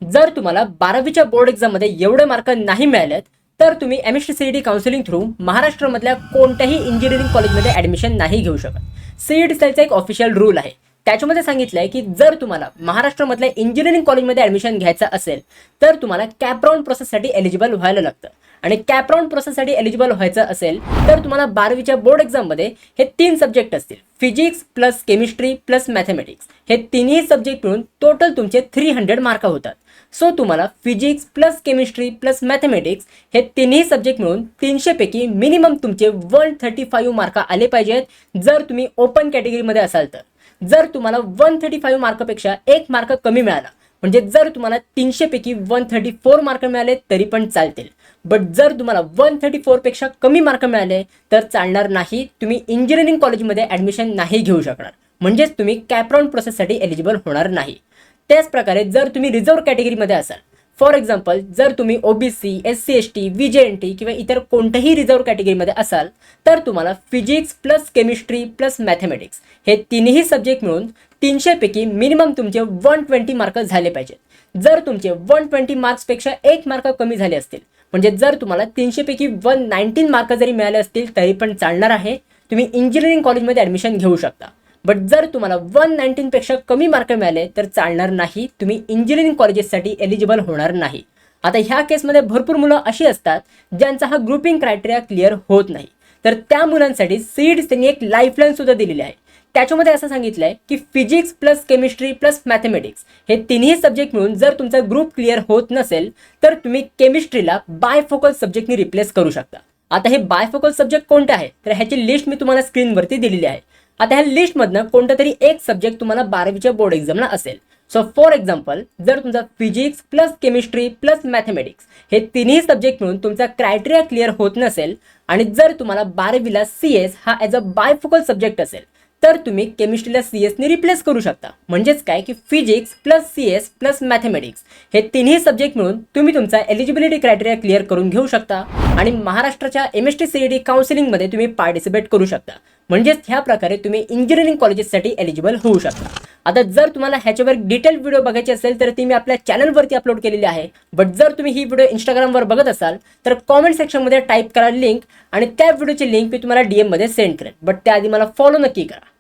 जर तुम्हाला 12वीच्या बोर्ड एक्झाममध्ये एवढे मार्क नाही मिळालेत तर तुम्ही एमएसटी सीईटी काउन्सिलिंग थ्रू महाराष्ट्रामधल्या कोणत्याही इंजिनिअरिंग कॉलेजमध्ये ॲडमिशन नाही घेऊ शकत। सीईटी सेलचा एक ऑफिशियल रूल आहे, त्याच्यामध्ये सांगितलं आहे की जर तुम्हाला महाराष्ट्रामधल्या इंजिनिअरिंग कॉलेजमध्ये ॲडमिशन घ्यायचं असेल तर तुम्हाला कॅपराऊंड प्रोसेससाठी एलिजिबल व्हायला लागतं। आणि कॅपराऊंड प्रोसेससाठी एलिजिबल व्हायचं असेल तर तुम्हाला 12वीच्या बोर्ड एक्झाममध्ये हे 3 सब्जेक्ट असतील, physics plus chemistry plus mathematics. हे तिन्ही सब्जेक्ट मिळून टोटल तुमचे 300 मार्क होतात। सो तुम्हाला physics plus chemistry plus mathematics हे तिन्ही सब्जेक्ट मिळून 300 पैकी मिनिमम तुमचे 135 मार्क आले पाहिजेत जर तुम्ही ओपन कॅटेगरीमध्ये असाल तर। जर तुम्हाला 135 मार्कपेक्षा 1 मार्क कमी मिळाला, म्हणजे जर तुम्हाला 300 पैकी 134 मार्क मिळाले तरी पण चालतील, बट जर तुम्हाला 134 पेक्षा कमी मार्क मिळाले तर चालणार नाही, तुम्ही इंजिनिअरिंग कॉलेजमध्ये ॲडमिशन नाही घेऊ शकणार, म्हणजेच तुम्ही कॅपराऊंड प्रोसेससाठी एलिजिबल होणार नाही। त्याच प्रकारे जर तुम्ही रिझर्व्ह कॅटेगरीमध्ये असाल, फॉर एक्झाम्पल जर तुम्ही ओबीसी, एससी एसटी, व्हीजेएनटी किंवा इतर कोणत्याही रिझर्व्ह कॅटेगरीमध्ये असाल तर तुम्हाला physics plus chemistry plus mathematics हे तिन्ही सब्जेक्ट मिळून 300 पैकी मिनिमम तुमचे 120 मार्क झाले पाहिजेत। जर तुमचे 120 मार्क्सपेक्षा 1 मार्क कमी झाले असतील, म्हणजे जर तुम्हाला 300 पैकी 119 मार्क जरी मिळाले असतील तरी पण चालणार आहे, तुम्ही इंजिनिअरिंग कॉलेजमध्ये ॲडमिशन घेऊ शकता। बट जर तुम्हाला 119 पेक्षा कमी मार्क मिळाले तर चालणार नाही, तुम्ही इंजिनिअरिंग कॉलेजेससाठी एलिजिबल होणार नाही। आता ह्या केसमध्ये भरपूर मुलं अशी असतात ज्यांचा हा ग्रुपिंग क्रायटेरिया क्लिअर होत नाही, तर त्या मुलांसाठी सीईटी त्यांनी एक लाईफलाईन सुद्धा दिलेली आहे। त्याच्यामध्ये असं सांगितलं आहे की physics plus chemistry plus mathematics हे तिन्ही सब्जेक्ट मिळून जर तुमचा ग्रुप क्लिअर होत नसेल तर तुम्ही केमिस्ट्रीला बायफोकल सब्जेक्टनी रिप्लेस करू शकता। आता हे बायफोकल सब्जेक्ट कोणते आहेत तर ह्याची लिस्ट मी तुम्हाला स्क्रीनवरती दिलेली आहे। आता ह्या लिस्टमधनं कोणता तरी एक सब्जेक्ट तुम्हाला 12वीच्या बोर्ड एक्झामला असेल। सो फॉर एक्झाम्पल जर तुमचा physics plus chemistry plus mathematics हे तिन्ही सब्जेक्ट मिळून तुमचा क्रायटेरिया क्लिअर होत नसेल आणि जर तुम्हाला 12वीला CS हा ॲज अ बायफोकल सब्जेक्ट असेल तर तुम्ही केमिस्ट्रीला CSने रिप्लेस करू शकता। म्हणजेच काय की physics plus CS plus mathematics हे तिन्ही सब्जेक्ट मिळून तुम्ही तुमचा एलिजिबिलिटी क्रायटेरिया क्लिअर करून घेऊ शकता आणि महाराष्ट्राच्या एमएसटी सीईटी काउन्सिलिंगमध्ये तुम्ही पार्टिसिपेट करू शकता। म्हणजेच ह्या प्रकारे तुम्ही इंजिनिअरिंग कॉलेजेससाठी एलिजिबल होऊ शकता। आता जर तुम्हाला ह्याच्यावर डिटेल व्हिडिओ बघायची असेल तर ती मी आपल्या चॅनलवरती अपलोड केलेली आहे, बट जर तुम्ही ही व्हिडिओ इंस्टाग्रामवर बघत असाल तर कॉमेंट सेक्शनमध्ये टाईप करा लिंक आणि त्या व्हिडिओची लिंक मी तुम्हाला DM मध्ये सेंड करेन, बट त्याआधी मला फॉलो नक्की करा।